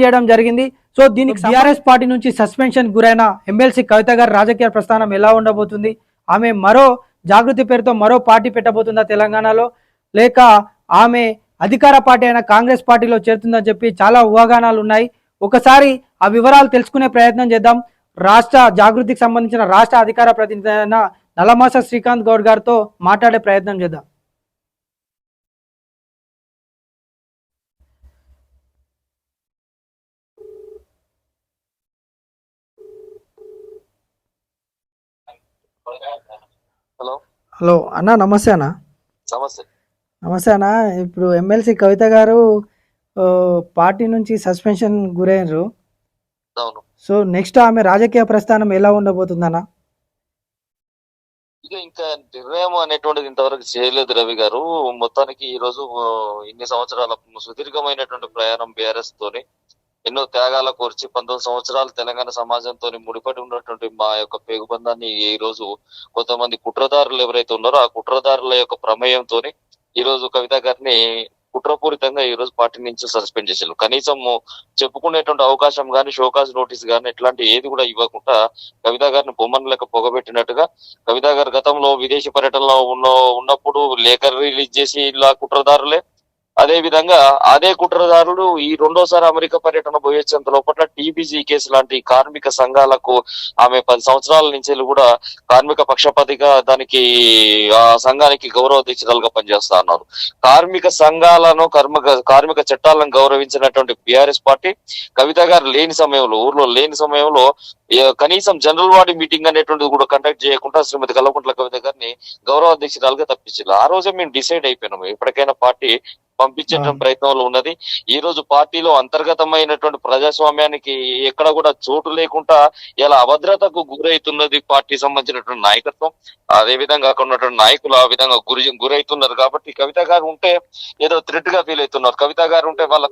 చేయడం జరిగింది. సో దీనికి బీఆర్ఎస్ పార్టీ నుంచి సస్పెన్షన్ గురైన ఎమ్మెల్సీ కవిత గారి రాజకీయ ప్రస్థానం ఎలా ఉండబోతుంది? ఆమె మరో జాగృతి పేరుతో మరో పార్టీ పెట్టబోతుందా తెలంగాణలో, లేక ఆమె అధికార పార్టీ అయిన కాంగ్రెస్ పార్టీలో చేరుతుందని చెప్పి చాలా ఊహాగానాలు ఉన్నాయి. ఒకసారి ఆ వివరాలు తెలుసుకునే ప్రయత్నం చేద్దాం. రాష్ట్ర జాగృతికి సంబంధించిన రాష్ట్ర అధికార ప్రతినిధి అయిన నల్లమాస శ్రీకాంత్ గౌడ్ గారితో మాట్లాడే ప్రయత్నం చేద్దాం. హలో హలో అన్న, నమస్తే అన్న. నమస్తే. నమస్తే అన్న. ఇప్పుడు ఎమ్మెల్సీ కవిత గారు పార్టీ నుంచి సస్పెన్షన్ గురైనరు. అవును. సో నెక్స్ట్ ఆమె రాజకీయ ప్రస్థానం ఎలా ఉండబోతుందన్న? ఇంకా నిర్ణయం అనేటువంటిది ఇంతవరకు చేయలేదు రవి గారు. మొత్తానికి ఈ రోజు ఇన్ని సంవత్సరాల సుదీర్ఘమైనటువంటి ప్రయాణం బీఆర్ఎస్ తోని ఎన్నో త్యాగాల కోర్చి 19 సంవత్సరాలు తెలంగాణ సమాజంతో ముడిపడి ఉన్నటువంటి మా యొక్క పేగుబంధాన్ని ఈ రోజు కొంతమంది కుట్రదారులు ఎవరైతే ఉన్నారో ఆ కుట్రదారుల యొక్క ప్రమేయంతో ఈ రోజు కవిత గారిని కుట్రపూరితంగా ఈ రోజు పార్టీ నుంచి సస్పెండ్ చేశారు. కనీసం చెప్పుకునేటువంటి అవకాశం గాని, షోకాజ్ నోటీస్ గాని ఇట్లాంటి ఏది కూడా ఇవ్వకుండా కవిత గారిని బొమ్మను లెక్క పొగబెట్టినట్టుగా, కవిత గారు గతంలో విదేశీ పర్యటనలో ఉన్నప్పుడు లేఖ రిలీజ్ చేసి ఇలా కుట్రదారులే, అదే విధంగా అదే కుట్రదారులు ఈ రెండోసారి అమెరికా పర్యటన పోయేంత లోపల టీబీజీ కేసు లాంటి కార్మిక సంఘాలకు ఆమె 10 సంవత్సరాల నుంచి కూడా కార్మిక పక్షపాతిగా దానికి ఆ సంఘానికి గౌరవ అధ్యక్షురాలుగా పనిచేస్తా ఉన్నారు. కార్మిక సంఘాలను కార్మిక చట్టాలను గౌరవించినటువంటి బీఆర్ఎస్ పార్టీ కవిత గారు లేని సమయంలో, ఊర్లో లేని సమయంలో కనీసం జనరల్ బాడీ మీటింగ్ అనేటువంటిది కూడా కండక్ట్ చేయకుండా శ్రీమతి కల్వకుంట్ల కవిత గారిని గౌరవ అధ్యక్షురాలుగా తప్పించారు. ఆ రోజే మేము డిసైడ్ అయిపోయినాము ఎప్పటికైనా పార్టీ పంపించేటువంటి ప్రయత్నంలో ఉన్నది. ఈ రోజు పార్టీలో అంతర్గతమైనటువంటి ప్రజాస్వామ్యానికి ఎక్కడ కూడా చోటు లేకుండా ఇలా అభద్రతకు గురైతున్నది పార్టీ సంబంధించినటువంటి నాయకత్వం. అదే విధంగా అక్కడ ఉన్నటువంటి నాయకులు ఆ విధంగా గురైతున్నారు. కాబట్టి కవిత గారు ఉంటే ఏదో థ్రెట్ గా ఫీల్ అవుతున్నారు. కవిత గారు ఉంటే వాళ్ళ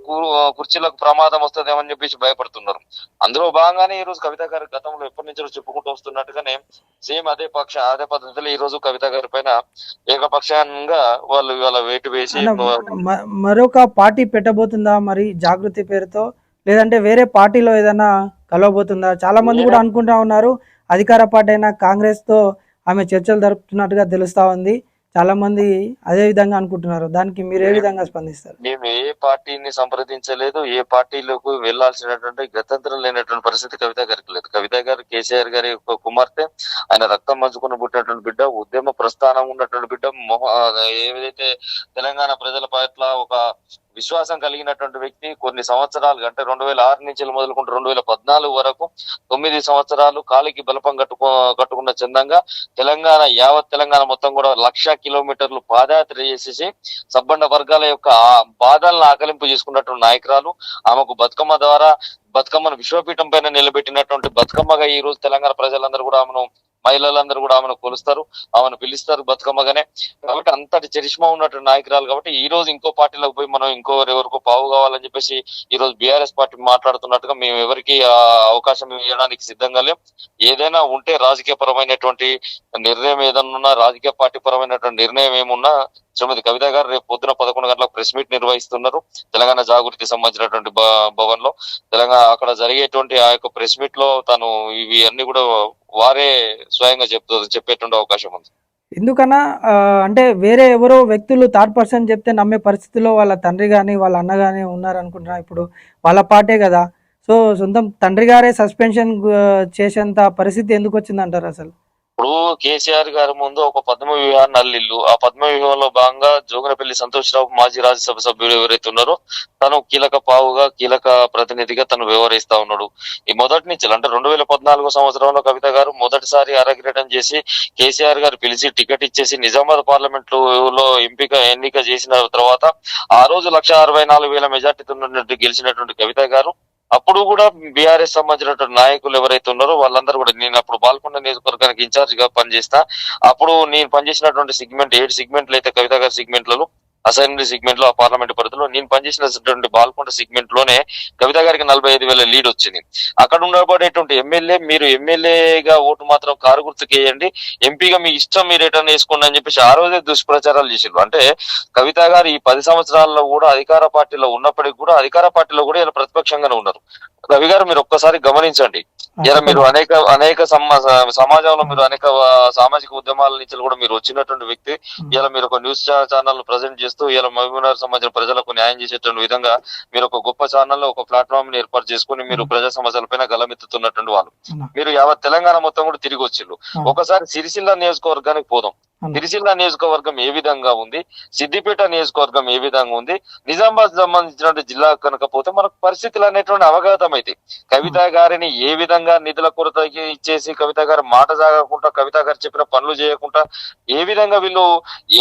కుర్చీలకు ప్రమాదం వస్తుందేమని చెప్పేసి భయపడుతున్నారు. అందులో భాగంగానే ఈ రోజు కవిత గారు గతంలో ఎప్పటి నుంచో చెప్పుకుంటూ వస్తున్నట్టుగానే సేమ్ అదే పద్ధతిలో ఈ రోజు కవిత గారి పైన ఏకపక్షంగా వాళ్ళు ఇవాళ వేటు వేసి మరొక పార్టీ పెట్టబోతుందా మరి జాగృతి పేరుతో, లేదంటే వేరే పార్టీలో ఏదైనా కలవబోతుందా? చాలా మంది కూడా అనుకుంటా ఉన్నారు అధికార పార్టీ అయిన కాంగ్రెస్ తో ఆమె చర్చలు జరుపుతున్నట్టుగా తెలుస్తా ఉంది. చాలా మంది అదే విధంగా అనుకుంటున్నారు. దానికి మీరు ఏ విధంగా స్పందిస్తారు? మేము ఏ పార్టీని సంప్రదించలేదు, ఏ పార్టీలోకి వెళ్లాల్సినటువంటి గతంతరం లేనటువంటి పరిస్థితి కవిత గారికి లేదు. కవిత గారు కేసీఆర్ గారి కుమార్తె, ఆయన రక్తం మంచుకుని పుట్టినటువంటి బిడ్డ, ఉద్యమ ప్రస్థానం ఉన్నటువంటి బిడ్డ, ఏదైతే తెలంగాణ ప్రజల పట్ల ఒక విశ్వాసం కలిగినటువంటి వ్యక్తి. కొన్ని సంవత్సరాలు అంటే 2006 నుంచి మొదలుకుంటే 2014 వరకు 9 సంవత్సరాలు కాలికి బలపం కట్టుకున్న చందంగా యావత్ తెలంగాణ మొత్తం కూడా 1,00,000 కిలోమీటర్లు పాదయాత్ర చేసేసి సబ్బండ వర్గాల యొక్క బాధలను ఆకలింపు చేసుకున్నటువంటి నాయకురాలు. ఆమెకు బతుకమ్మ ద్వారా బతుకమ్మను విశ్వపీఠం పైన నిలబెట్టినటువంటి బతుకమ్మగా ఈ రోజు తెలంగాణ ప్రజలందరూ కూడా ఆమెను, మహిళలందరూ కూడా ఆమెను కొలుస్తారు, ఆమెను పిలుస్తారు బతుకమ్మగానే. కాబట్టి అంతటి చరిష్మా ఉన్నటువంటి నాయకురాలు. కాబట్టి ఈ రోజు ఇంకో పార్టీలోకి పోయి మనం ఎవరికో పావు కావాలని చెప్పేసి ఈ రోజు బీఆర్ఎస్ పార్టీ మాట్లాడుతున్నట్టుగా మేము ఎవరికి అవకాశం ఇవ్వడానికి సిద్ధంగా లేం. ఏదైనా ఉంటే రాజకీయ పరమైనటువంటి నిర్ణయం ఏదన్నా, రాజకీయ పార్టీ పరమైనటువంటి నిర్ణయం ఏమున్నా శ్రీమతి కవిత గారు రేపు పొద్దున 11 గంటలకు ప్రెస్ మీట్ నిర్వహిస్తున్నారు తెలంగాణ జాగృతికి సంబంధించినటువంటి భవన్ లో. తెలంగాణ అక్కడ జరిగేటువంటి ఆ యొక్క ప్రెస్ మీట్ లో తను ఇవి అన్ని కూడా వారే స్వయంగా చెప్పేటువంటి అవకాశం ఉంది. ఎందుకన్నా అంటే వేరే ఎవరో వ్యక్తులు థర్డ్ పర్సన్ చెప్తే నమ్మే పరిస్థితిలో వాళ్ళ తండ్రి కానీ వాళ్ళ అన్న కానీ ఉన్నారు అనుకుంటున్నా. ఇప్పుడు వాళ్ళ పార్టీ కదా, సో సొంతం తండ్రి గారే సస్పెన్షన్ చేసేంత పరిస్థితి ఎందుకు వచ్చిందంటారు అసలు? ఇప్పుడు కేసీఆర్ గారి ముందు ఒక పద్మ వ్యూహాన్ని అల్లిల్లు. ఆ పద్మ వ్యూహంలో భాగంగా జోగనపల్లి సంతోష్రావు మాజీ రాజ్యసభ సభ్యులు ఎవరైతే ఉన్నారో తను కీలక ప్రతినిధిగా తను వ్యవహరిస్తా ఉన్నాడు. ఈ మొదటి నుంచి అంటే 2014 సంవత్సరంలో కవిత గారు మొదటిసారి అరగ్రటం చేసి కేసీఆర్ గారు పిలిచి టికెట్ ఇచ్చేసి నిజామాబాద్ పార్లమెంట్ లో ఎన్నిక చేసిన తర్వాత ఆ రోజు 1,64,000 మెజార్టీతో గెలిచినటువంటి కవిత గారు అప్పుడు కూడా బీఆర్ఎస్ సంబంధించినటువంటి నాయకులు ఎవరైతే ఉన్నారో వాళ్ళందరూ కూడా, నేను అప్పుడు బాల్కొండ నియోజకవర్గానికి ఇన్ఛార్జ్ గా పనిచేస్తా, అప్పుడు నేను పనిచేసినటువంటి సెగ్మెంట్ 7 సెగ్మెంట్లు అయితే కవిత గారి సెగ్మెంట్లలో అసెంబ్లీ సెగ్మెంట్ లో ఆ పార్లమెంట్ పరిధిలో నేను పనిచేసినటువంటి బాల్కొండ సెగ్మెంట్ లోనే కవిత గారికి 45,000 లీడ్ వచ్చింది. అక్కడ ఉండబడేటువంటి ఎమ్మెల్యే మీరు ఎమ్మెల్యేగా ఓటు మాత్రం కారు గుర్తుకు వేయండి, ఎంపీగా మీ ఇష్టం మీరు రిటర్న్ వేసుకోండి అని చెప్పేసి ఆ రోజే దుష్ప్రచారాలు చేసిండ్రు. అంటే కవిత గారు ఈ 10 సంవత్సరాల్లో కూడా అధికార పార్టీలో ఉన్నప్పటికీ కూడా అధికార పార్టీలో కూడా ఇలా ప్రతిపక్షంగానే ఉన్నారు. రవి గారు మీరు ఒక్కసారి గమనించండి. ఇలా మీరు అనేక సమాజంలో మీరు అనేక సామాజిక ఉద్యమాల నుంచి కూడా మీరు వచ్చినటువంటి వ్యక్తి. ఇలా మీరు ఒక న్యూస్ ఛానల్ ప్రజెంట్ చేస్తూ ఇలా మహబూబ్నగర్ సమాజం ప్రజలకు న్యాయం చేసేటువంటి విధంగా మీరు ఒక గొప్ప ఛానల్ ఒక ప్లాట్ఫామ్ ని ఏర్పాటు చేసుకుని మీరు ప్రజా సమస్యలపైన గలమెత్తుతున్నటువంటి వాళ్ళు. మీరు యావత్ తెలంగాణ మొత్తం కూడా తిరిగి వచ్చిండ్రు. ఒకసారి సిరిసిల్ల నియోజకవర్గానికి పోదాం. సిరిసిల్ల నియోజకవర్గం ఏ విధంగా ఉంది, సిద్దిపేట నియోజకవర్గం ఏ విధంగా ఉంది, నిజామాబాద్ సంబంధించిన జిల్లా కనుక పోతే మనకు పరిస్థితులు అనేటువంటి అవగాహం అయితే కవిత గారిని ఏ విధంగా నిధుల కొరత ఇచ్చేసి కవిత గారి మాట సాగకుండా కవిత గారు చెప్పిన పనులు చేయకుండా ఏ విధంగా వీళ్ళు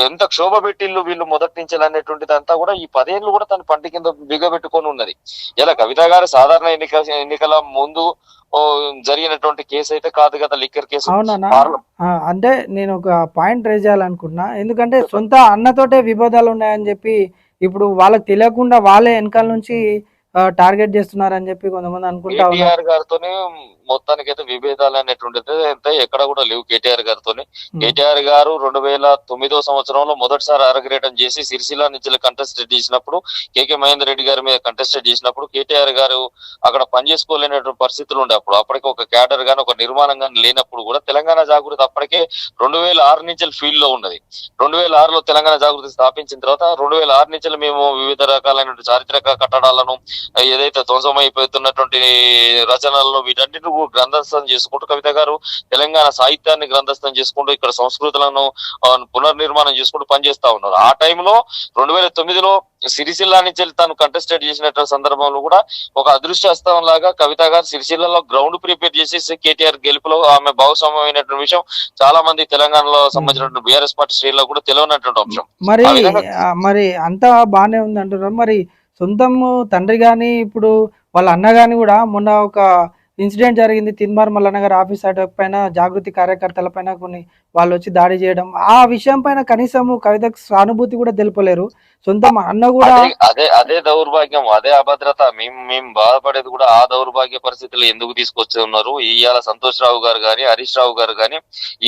ఎంత క్షోభ పెట్టిళ్ళు వీళ్ళు మొదటి నుంచి అనేటువంటిది అంతా కూడా ఈ 10 ఏళ్ళు కూడా తన పంటి కింద బిగబెట్టుకొని ఉన్నది. ఇలా కవిత గారు సాధారణ ఎన్నికల ముందు జరిగినటువంటి కేసు అయితే కాదు కదా, లిక్కర్ కేసు. అంటే నేను ఒక పాయింట్ రేజ్ చేయాలనుకుంటున్నా, ఎందుకంటే సొంత అన్నతోటే విభేదాలు ఉన్నాయని చెప్పి ఇప్పుడు వాళ్ళకి తెలియకుండా వాళ్ళే వెనకాల నుంచి టార్గెట్ చేస్తున్నారని చెప్పి కొంతమంది అనుకుంటా ఉన్నారు. కేటీఆర్ గారితోనే మొత్తానికైతే విభేదాలు అనేటువంటిది అయితే ఎక్కడ కూడా లేవు కేటీఆర్ గారితోని. కేటీఆర్ గారు 2009 సంవత్సరంలో మొదటిసారి అరగ్రేటం చేసి సిరిసిల్ల నుంచి కంటెస్టెడ్ చేసినప్పుడు, కేకే మహేందర్ రెడ్డి గారి మీద కంటెస్టెడ్ చేసినప్పుడు కేటీఆర్ గారు అక్కడ పనిచేసుకోలేనటువంటి పరిస్థితులు ఉండే. అప్పటికే ఒక క్యాడర్ గాని ఒక నిర్మాణం గాని లేనప్పుడు కూడా తెలంగాణ జాగృతి అప్పటికే 2006 నుంచి ఫీల్డ్ లో ఉన్నది. 2006లో తెలంగాణ జాగృతి స్థాపించిన తర్వాత 2006 నుంచి మేము వివిధ రకాలైన చారిత్రక కట్టడాలను ఏదైతే ధ్వంసమైపోతున్నటువంటి రచనలను వీటన్నిటి గ్రంథస్థం చేసుకుంటూ కవిత గారు తెలంగాణ సాహిత్యాన్ని గ్రంథస్థం చేసుకుంటూ ఇక్కడ సంస్కృతులను పునర్నిర్మాణం చేసుకుంటూ పనిచేస్తా ఉన్నారు. ఆ టైంలో 2009లో సిరిసిల్ల నుంచి తాను కంటెస్టెడ్ చేసినటువంటి సందర్భంలో కూడా ఒక అదృష్టహస్తం లాగా కవిత గారు సిరిసిల్లలో గ్రౌండ్ ప్రిపేర్ చేసి కేటీఆర్ గెలుపులో ఆమె భాగస్వామ్యమైనటువంటి విషయం చాలా మంది తెలంగాణలో సంబంధించినటువంటి బీఆర్ఎస్ పార్టీ శ్రేణులకు కూడా తెలియనటువంటి అంశం. మరి అంతా బానే ఉంది అంటున్నారు. మరి సొంతము తండ్రి గాని ఇప్పుడు వాళ్ళ అన్న గాని కూడా మొన్న ఒక ఇన్సిడెంట్ జరిగింది, తిన్మార్ మల్లన్న గారి ఆఫీస్ పైన జాగృతి కార్యకర్తల పైన కొన్ని వాళ్ళు వచ్చి దాడి చేయడం, ఆ విషయం పైన కనీసము కవితకు సానుభూతి కూడా తెలుపలేరు. సొంత అన్న కూడా అదే దౌర్భాగ్యం, అదే అభద్రత. మేము బాధపడేది కూడా ఆ దౌర్భాగ్య పరిస్థితులు ఎందుకు తీసుకొచ్చి ఉన్నారు. ఇవాళ సంతోష్ రావు గారు గాని హరీష్ రావు గారు గాని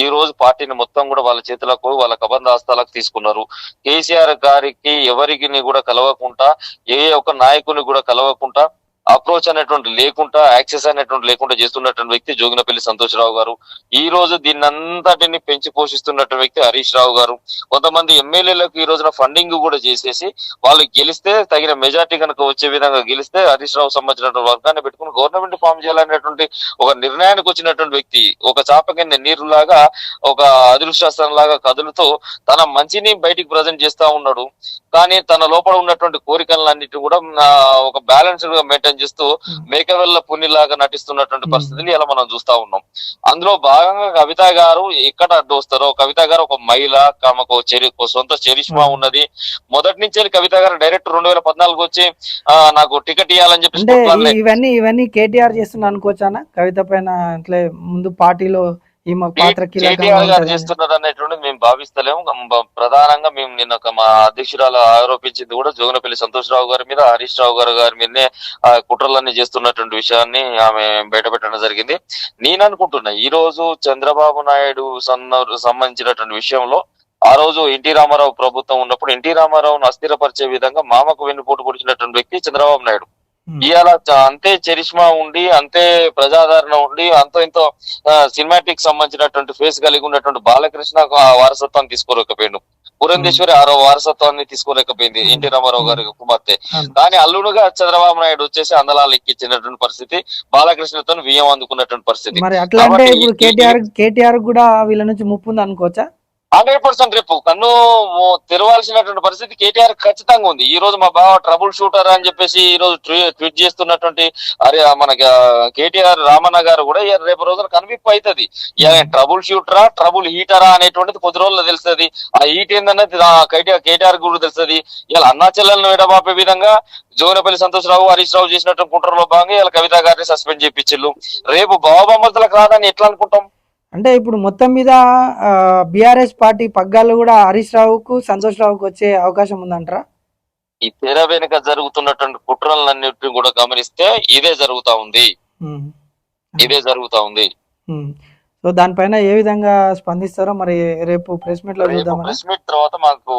ఈ రోజు పార్టీని మొత్తం కూడా వాళ్ళ చేతులకు వాళ్ళ కబంధ హస్తాలకు తీసుకున్నారు. కేసీఆర్ గారికి ఎవరికి కూడా కలవకుండా, ఏ ఒక్క నాయకుని కూడా కలవకుండా, అప్రోచ్ అనేటువంటి లేకుండా, యాక్సెస్ అనేటువంటి లేకుండా చేస్తున్నటువంటి వ్యక్తి జోగినపల్లి సంతోష్ రావు గారు. ఈ రోజు దీన్ని అంతటిని పెంచి పోషిస్తున్నటువంటి వ్యక్తి హరీష్ రావు గారు. కొంతమంది ఎమ్మెల్యేలకు ఈ రోజున ఫండింగ్ కూడా చేసేసి వాళ్ళు గెలిస్తే తగిన మెజార్టీ కనుక వచ్చే విధంగా గెలిస్తే హరీష్ రావు సంబంధించినటువంటి వర్గాన్ని పెట్టుకుని గవర్నమెంట్ ఫామ్ చేయాలనేటువంటి ఒక నిర్ణయానికి వచ్చినటువంటి వ్యక్తి ఒక చాప కింద నీరులాగా ఒక అదృష్టం లాగా కదులుతూ తన మంచిని బయటికి ప్రజెంట్ చేస్తా ఉన్నాడు. కానీ తన లోపల ఉన్నటువంటి కోరికలన్నిటి కూడా ఒక బ్యాలెన్స్డ్ గా మెయింటైన్ చేస్తూ మేకవెల్ల పుణ్యలాగా నటిస్తున్నటువంటి పరిస్థితిని ఇలా మనం చూస్తా ఉన్నాం. అందులో భాగంగా కవిత గారు ఎక్కడ అడ్డు వస్తారో, కవిత గారు ఒక మహిళ, ఆమెకు సొంత చరిష్మా ఉన్నది. మొదటి నుంచి కవిత గారు డైరెక్ట్ 2014 వచ్చి నాకు టికెట్ ఇవ్వాలని చెప్పి ఇవన్నీ కేటీఆర్ చేస్తున్నా అనుకోవచ్చానా కవిత పైన? అట్లే ముందు పార్టీలో కేటీఆర్ గారు చేస్తున్నారు అనేటువంటిది మేము భావిస్తలేము. ప్రధానంగా మేము నిన్న మా అధ్యక్షురాలు ఆరోపించింది కూడా జోగినపల్లి సంతోష్ రావు గారి మీద, హరీష్ రావు గారి మీదనే కుట్రలన్నీ చేస్తున్నటువంటి విషయాన్ని ఆమె బయటపెట్టడం జరిగింది. నేను అనుకుంటున్నా ఈ రోజు చంద్రబాబు నాయుడు సంబంధించినటువంటి విషయంలో ఆ రోజు ఎన్టీ రామారావు ప్రభుత్వం ఉన్నప్పుడు ఎన్టీ రామారావును అస్థిరపరిచే విధంగా మామకు వెన్నుపోటు పొడిచినటువంటి వ్యక్తి చంద్రబాబు నాయుడు. ఇవాళ అంతే చరిష్మా ఉండి, అంతే ప్రజాదరణ ఉండి, అంతో ఇంతో సినిమాటిక్ సంబంధించినటువంటి ఫేస్ కలిగి ఉన్నటువంటి బాలకృష్ణ వారసత్వాన్ని తీసుకోలేకపోయిండు. పురంధేశ్వరి ఆరో వారసత్వాన్ని తీసుకోలేకపోయింది ఎన్టీ రామారావు గారి కుమార్తె. కానీ అల్లుడుగా చంద్రబాబు నాయుడు వచ్చేసి అందలాలు ఎక్కించినటువంటి పరిస్థితి, బాలకృష్ణతో వియ్యం అందుకున్నటువంటి పరిస్థితి. కేటీఆర్ కూడా వీళ్ళ నుంచి ముప్పు ఉంది అనుకోవచ్చా? 100% రేపు కన్ను తెరవాల్సినటువంటి పరిస్థితి కేటీఆర్ ఖచ్చితంగా ఉంది. ఈ రోజు మా బావ ట్రబుల్ షూటర్ అని చెప్పేసి ఈ రోజు ట్వీట్ చేస్తున్నటువంటి మనకి కేటీఆర్ రామన్న గారు కూడా రేపు రోజున కన్విప్ అవుతుంది. ట్రబుల్ షూటరా ట్రబుల్ హీటరా అనేటువంటిది కొద్ది రోజుల్లో తెలుస్తుంది. ఆ హీట్ ఏందన్నది కేటీఆర్ కూడా తెలుస్తుంది. ఇలా అన్నా చెల్లెలను విడబాపే విధంగా జోగినపల్లి సంతోష్ రావు, హరీష్ రావు చేసినటువంటి కుట్రలో భాగంగా ఇలా కవిత గారిని సస్పెండ్ చేయించిల్లు. రేపు బావబొమ్మతులకు రాదని ఎట్లా అనుకుంటాం? అంటే ఇప్పుడు మొత్తం మీద బీఆర్ఎస్ పార్టీ పగ్గాలు కూడా హరీష్ రావుకు సంతోష్ రావుకు వచ్చే అవకాశం ఉందంటారా? ఈ తెర వెనుక జరుగుతున్నటువంటి కుట్రలన్నిటిని కూడా గమనిస్తే ఇదే జరుగుతా ఉంది. ఉమ్. ఇదే జరుగుతా ఉంది. సో దానిపైన ఏ విధంగా స్పందిస్తారో మరి రేపు ప్రెస్ మీట్ లో రేపు చూద్దామని. ప్రెస్ మీట్ తర్వాత మాకు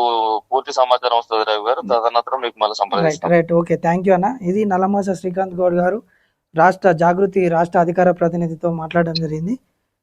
పూర్తి సమాచారం వస్తుంది రవి గారు. తదనంతరం మీకు మళ్ళీ రైట్ సంప్రదిస్తాం. రైట్ ఓకే, థ్యాంక్ యూ అన్న. ఇది నల్లమోస శ్రీకాంత్ గౌడ్ గారు రాష్ట్ర జాగృతి రాష్ట్ర అధికార ప్రతినిధితో మాట్లాడడం జరిగింది.